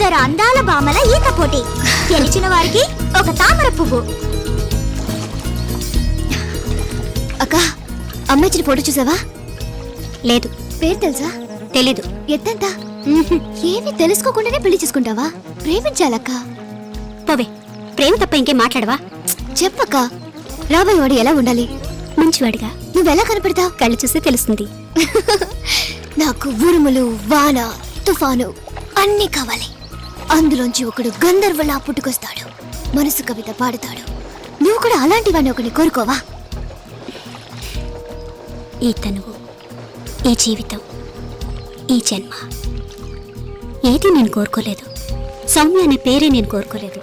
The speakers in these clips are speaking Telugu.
ఇద్దరు అందాల బామల ఈత పోటీ. గెలిచిన వారికి ఒక తామర పువ్వు. అక్క, అమ్మాయిచిన ఫోటో చూసావా? లేదు. పేరు తెలుసా? తెలీదు. ఎత్తంత? ఏమీ తెలుసుకోకుండానే పెళ్లి చేసుకుంటావా? ప్రేమించాలక్క. పోవే, ప్రేమ తప్ప ఇంకేం మాట్లాడవా? చెప్పక్క, రాబోయే వాడు ఎలా ఉండాలి? మంచివాడిగా. నువ్వెలా కనపడతావు? కళ్ళు చూస్తే తెలుస్తుంది. నాకు ఉరుములు, వాన, తుఫాను అన్నీ కావాలి. అందులోంచి ఒకడు గంధర్వలా పుట్టుకొస్తాడు, మనసు కవిత పాడుతాడు. నువ్వు కూడా అలాంటి వాడిని ఒకటి కోరుకోవా? ఈ తనువు, ఈ జీవితం, ఈ జన్మ ఏది నేను కోరుకోలేదు. సౌమ్య అనే పేరే నేను కోరుకోలేదు.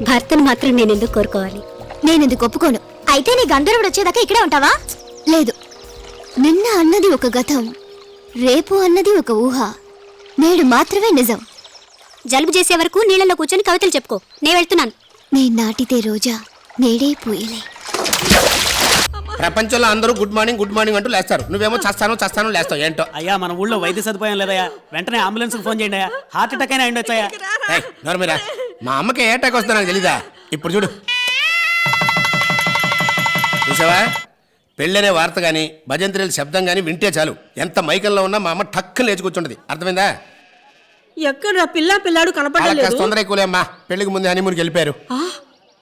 భర్తను మాత్రం నేను ఎందుకు కోరుకోవాలి? నేనెందుకు ఒప్పుకోను. అయితే నీ గంధర్వుడు వచ్చేదాకా ఇక్కడే ఉంటావా? లేదు. నిన్న అన్నది ఒక గతం, రేపు అన్నది ఒక ఊహ, నేడు మాత్రమే నిజం. జలుబు చేసే వరకు నీళ్ళలో కూర్చొని కవితలు చెప్పుకో. నేను వెళ్తున్నాను. నే నాటితే రోజా నేడే పూయలే. ప్రపంచంలో అందరూ గుడ్ మార్నింగ్ అంటూ లేస్తారు. నువ్వేమో చస్తాను లేస్తావు. ఏంటో అయ్యా, మన ఊళ్ళో వైద్య సదుపాయం లేదయ్యా. వెంటనే అంబులెన్స్ ఫోన్ చేయండి అయ్యా. హార్ట్ అటాక్ అయినా ఉండొచ్చాయా? నోర్మీరా, మా అమ్మకి ఏ అటాక్ వస్తుందో నాకు తెలీదా? ఇప్పుడు చూడు, చూసావా? పెళ్ళనే వార్త కానీ భజంత్రీల శబ్దం కానీ వింటే చాలు, ఎంత మైకంలో ఉన్నా మా అమ్మ టక్కున లేచి కూర్చుంటది. అర్థమైందా? ఎక్కడ పిల్లాడు కనపడలేదు. తొందర ఎక్కువలే అమ్మా, పెళ్లికి ముందు హనీమూన్కి వెళ్ళిపోయారు.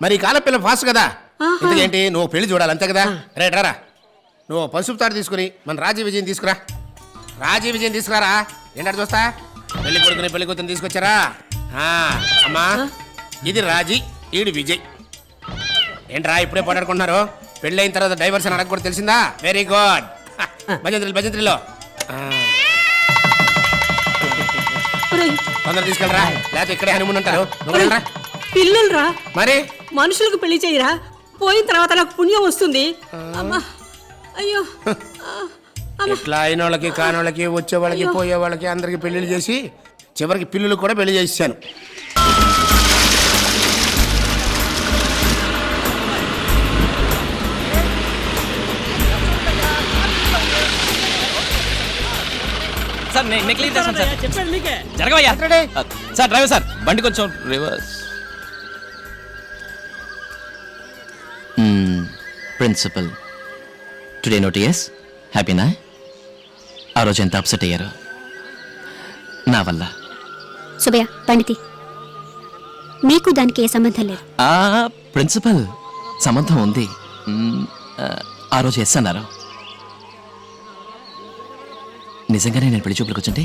మరి ఈ కాలం పిల్ల ఫాస్ట్ కదా. ఇంతకేంటి, నువ్వు పెళ్లి చూడాలి అంతే కదా. రైట్ రారా, నువ్వు పసుపు తాడు తీసుకుని మన రాజీ విజయం తీసుకురా. రాజీ విజయం తీసుకురారా. ఏంటంటే చూస్తా, పెళ్లి కొడుకుని పెళ్లి కూతురు తీసుకొచ్చారా? అమ్మా, ఇది రాజీ, ఈడు విజయ్. ఏంట్రా ఇప్పుడే పోటాడుకుంటున్నారు? పెళ్ళి అయిన తర్వాత డైవర్స్ అని అడగకూడదు, తెలిసిందా? Very good. భజంత్రిలో తొందర తీసుకెళ్ళరా, లేకపోతే ఇక్కడే హనీమూన్ అంటారు. పిల్లలు రా, మరి మనుషులకు పెళ్లి చేయరా? పోయిన తర్వాత నాకు పుణ్యం వస్తుంది. అమ్మా, అయ్యో. ఇట్లా అయిన వాళ్ళకి కానోళ్ళకి వచ్చే వాళ్ళకి పోయే వాళ్ళకి అందరికి పెళ్లిళ్ళు చేసి చివరికి పిల్లలు కూడా పెళ్లి చేసాను. సార్ నేను క్లీన్ చేస్తాను సార్. చెప్పండి మీకే. జరగవయ్యా సార్. డ్రైవర్ సార్, బండి కొంచెం రివర్స్. ప్రిన్సిపల్, టుడే నోటీస్ హ్యాపీనా? ఆ రోజు ఎంత అప్సెట్ అయ్యారు నా వల్ల. సుబయ్య, పండితి, మీకు దానికి ఏ సంబంధం లేదు. ప్రిన్సిపల్, సంబంధం ఉంది. ఆ రోజు ఎస్ అన్నారు. నిజంగానే నేను పెళ్లి చూపులకు వచ్చింటే?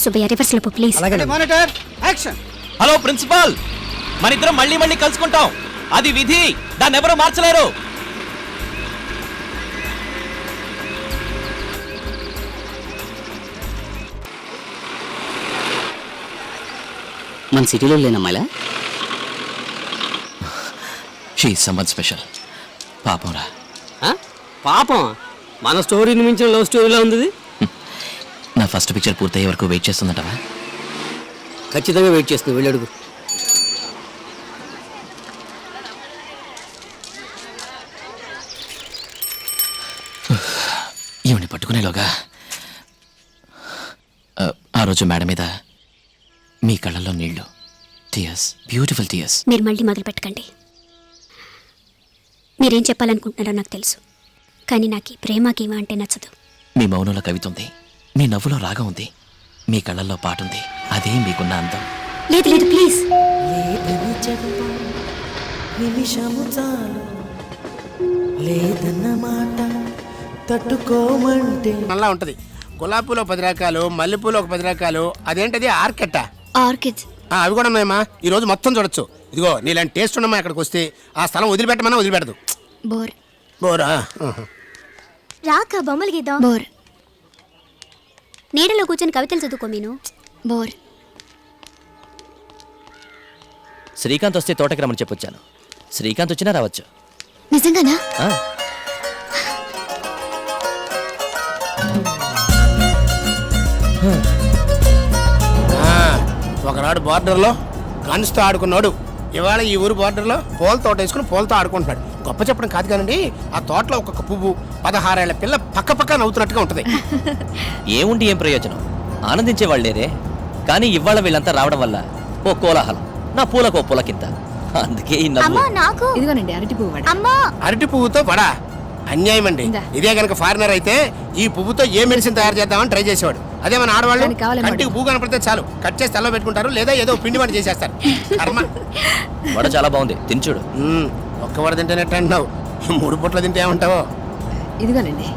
సుబయ్య, రివర్స్ లో ప్లీజ్. హలో ప్రిన్సిపాల్, మన ఇద్దరం మళ్ళీ కలుసుకుంటాం. అది విధి, దాన్ని ఎవరూ మార్చలేరు. మన సిటీలో లేనమ్మాయిలా? She someone special. పాపం రా. పాపం, మన స్టోరీని మించిన లవ్ స్టోరీలో ఉంది. నా ఫస్ట్ పిక్చర్ పూర్తయ్యే వరకు వెయిట్ చేస్తుందంటవా? ఖచ్చితంగా వెయిట్ చేస్తుంది, వెళ్ళి అడుగు. ఈవిని పట్టుకునేలోగా ఆ రోజు మేడ మీద మీ కళ్ళల్లో నీళ్లు, టీయర్స్, బ్యూటిఫుల్ టీయర్స్. మీరు మళ్ళీ మొదలు పెట్టకండి. మీరేం చెప్పాలనుకుంటున్నారో నాకు తెలుసు, కానీ నాకు ఈ ప్రేమ గీమ అంటే నచ్చదు. మీ మౌనంలో కవిత ఉంది, మీ నవ్వులో రాగం ఉంది, మీ కళ్ళల్లో పాటుంది. అదే మీకున్న అందం. లేదు లేదు, ప్లీజ్. అలా ఉంటది. గులాబీలో 10 రకాలు, మల్లెపూలు ఒక 10 రకాలు. అదేంటది, ఆర్కెట్టా? ఆర్కిడ్స్ అవి కూడా ఉన్నాయమ్మా. ఈ రోజు మొత్తం చూడొచ్చు. ఇదిగో నీలాంటి టేస్ట్ ఉన్నమ్మా, ఇక్కడికి వస్తే ఆ స్థలం వదిలిపెట్టమన్నా వదిలిపెడదు. బోర్. బోరా? రాక బొమ్మలు గీద్దాం. బోర్. నీడలో కూర్చొని కవితలు చదువుకో. మీను బోర్. శ్రీకాంత్ వస్తే తోటకి రమ్మని చెప్పొచ్చాను. శ్రీకాంత్ వచ్చినా రావచ్చు. నిజంగానా? ఒకనాడు బార్డర్లో గన్స్తో ఆడుకున్నాడు. ఇవాళ ఈ ఊరు బార్డర్లో పూల తోట వేసుకుని పూలతో ఆడుకుంటున్నాడు. గొప్ప చెప్పడం కాదు కానండి, ఆ తోటలో ఒక్కొక్క పువ్వు 16 ఏళ్ల పిల్ల పక్క నవ్వుతున్నట్టుగా ఉంటుంది. ఏముండి ఏం ప్రయోజనం? ఆనందించే వాళ్ళేరే. కానీ ఇవాళ వీళ్ళంతా రావడం వల్ల ఓ కోలాహలం, నా పూలకు ఓ పులకింత. అందుకే ఈ నవ్వు. అమ్మా నాకు ఇదిగోనండి అరటి పువ్వు వడ. అమ్మా అరటి పువ్వుతో వడా అన్యాయం అండి. ఇదే కనుక ఫారినర్ అయితే ఈ పువ్వుతో ఏ మెడిసిన్ తయారు చేద్దామని ట్రై చేసేవాడు. అదే మన ఆడవాళ్ళు దానికి కావాలేమో కంటికి పువ్వు కనపడితే చాలు కట్ చేసి తలలో పెట్టుకుంటారు, లేదా ఏదో పిండి వంట చేసేస్తారు. కర్మ. వడ చాలా బాగుంది, తిని చూడు. ఒక్క వడ తింటేనట్టు అంటున్నావు, 3 పూట్ల తింటే ఏమంటావో. ఇదిగోనండి.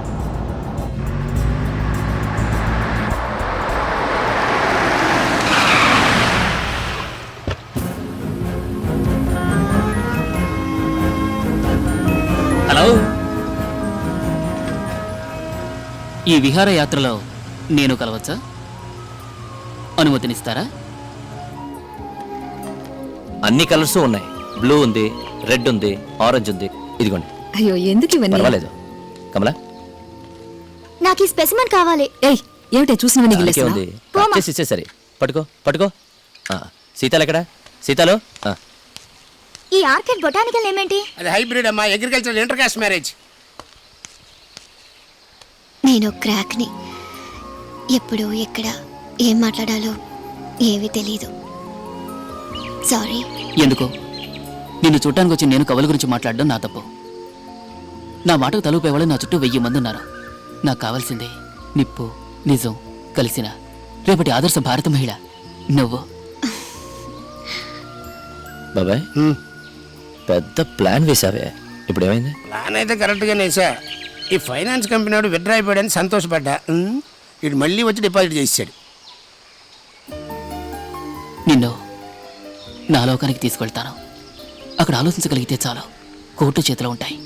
హలో, ఈ విహారయాత్రలో నేను కలవచ్చా? అనుమతినిస్తారా? అన్ని కలర్స్ ఉన్నాయి. బ్లూ ఉంది, రెడ్ ఉంది, ఆరెంజ్ ఉంది. ఇదిగోండి. అయ్యో ఎందుకు ఇవన్నీ? పర్వాలేదు. కమలా, నాకు ఈ స్పెసిమన్ కావాలి. ఏయ్ ఏమిటే చూసినవన్నీ అందుకే గిల్లేస్తావా? ఉంది. కట్ చేసి ఇచ్చేసరి. పట్టుకో పట్టుకో. సీతాలు ఎక్కడ? సీతాలు. ఈ ఆర్కిడ్ బొటానికల్ ఏమేంటి? అది హైబ్రిడ్ అమ్మా, అగ్రికల్చర్ ఇంటర్ కాస్ట్ మ్యారేజ్. నేను క్రాక్ని. ఎప్పుడు ఎక్కడ ఏం మాట్లాడాలో ఏమీ తెలీదు. సారీ. ఎందుకో నిన్ను చూడటానికి వచ్చి నేను కవుల గురించి మాట్లాడడం నా తప్పు. నా మాటకు తలుపేవాళ్ళు నా చుట్టూ 1000 మంది ఉన్నారు. నాకు కావాల్సిందే నిప్పు, నిజం కలిసిన రేపటి ఆదర్శ భారత మహిళ నువ్వు. బాబాయ్, పెద్ద ప్లాన్ వేసావే, ఇప్పుడు ఏమైంది? ప్లాన్ అయితే కరెక్ట్గా నేసా. ఈ ఫైనాన్స్ కంపెనీ వాడు విత్డ్రా అయిపోయాడని సంతోషపడ్డా. ఇటు మళ్ళీ వచ్చి డిపాజిట్ చేసాడు. నిన్ను నా లోకానికి తీసుకెళ్తాను. అక్కడ ఆలోచించగలిగితే చాలు, కోర్టు చేతిలో ఉంటాయి.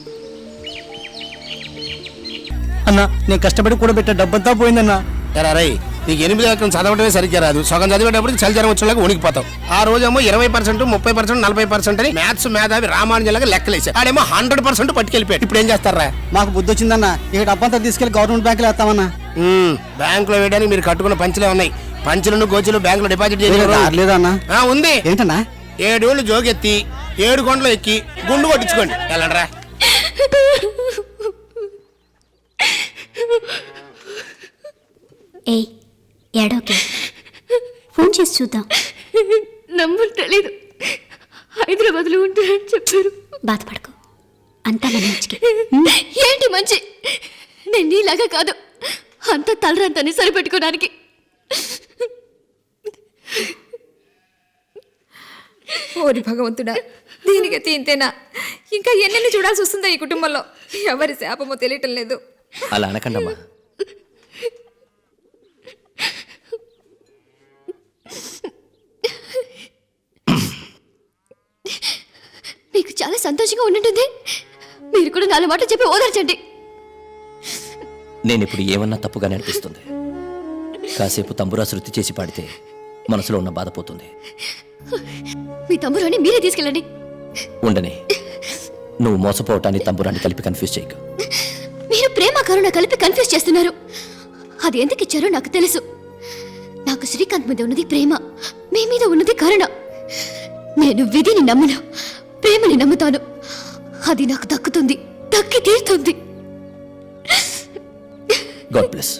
అన్నా, నేను కష్టపడి కూడబెట్టే డబ్బంతా పోయిందన్నా. ఎరా రై, నీకు 8 ఎకరం చదవడమే సరిగ్గా రాదు. సగం చదివేటప్పుడు చలిజరం వచ్చేలాగా వణికిపోతావు. ఆ రోజేమో 20%, 30%, 40% అని మ్యాథ్స్ మేధావి రామానుజలాగా లెక్కలేసాడు. ఆడేమో 100% పట్టుకెళ్ళిపోయాడు. ఇప్పుడు ఏం చేస్తారా? మాకు బుద్ధి వచ్చిందన్నా, ఇక డబ్బంతా తీసుకెళ్లి గవర్నమెంట్ బ్యాంకులో వేస్తామన్నా. బ్యాంకులో వేయడానికి మీరు కట్టుకున్న పంచులే ఉన్నాయి. పంచులను గోచులు బ్యాంకులో డిపాజిట్ లేదా అన్నా? ఉంది. ఏంటన్నా? 7 ఏళ్ళు జోగెత్తి 7 కొండలు ఎక్కి గుండు కొట్టించుకోండి. వెళ్ళండ్రా. ఏయ్ ఏడోకే, ఫోన్ చేసి చూద్దాం. నంబర్ తెలీదు. హైదరాబాద్లో ఉంటారని చెప్పారు. బాధపడకు, అంతా మన మంచికి. ఏంటి మంచి? నేను నీలాగా కాదు, అంత తలరంతని సరిపెట్టుకోవడానికి. ఓరి భగవంతుడా, దీనికి తీంతేనా? ఇంకా ఎన్నెన్ని చూడాల్సి వస్తుందో ఈ కుటుంబంలో. ఎవరి శాపమో తెలియటం లేదు. అలా అనకండమ్మా. మీకు చాలా సంతోషంగా ఉండుంటుంది. మీరు కూడా 4 మాటలు చెప్పి ఓదార్చండి. నేను ఇప్పుడు ఏమన్నా తప్పుగానే అనిపిస్తుంది. కాసేపు తంబురా శృతి చేసి పాడితే మనసులో ఉన్న బాధ పోతుంది. మీ తమ్మురాన్ని మీరే తీసుకెళ్ళండి. ఉండని, నువ్వు మోసపోవటాన్ని తంబురాన్ని కలిపి కన్ఫ్యూజ్ చేయకు. మీరు ప్రేమ కరుణ కలిపి కన్ఫ్యూజ్ చేస్తున్నారు. అది ఎందుకు ఇచ్చారో నాకు తెలుసు. నాకు శ్రీకాంత్ మీద ఉన్నది ప్రేమ, మీ మీద ఉన్నది కరుణ. నేను విధిని నమ్మను, ప్రేమని నమ్ముతాను. అది నాకు దక్కుతుంది, దక్కి తీరుతుంది. God bless.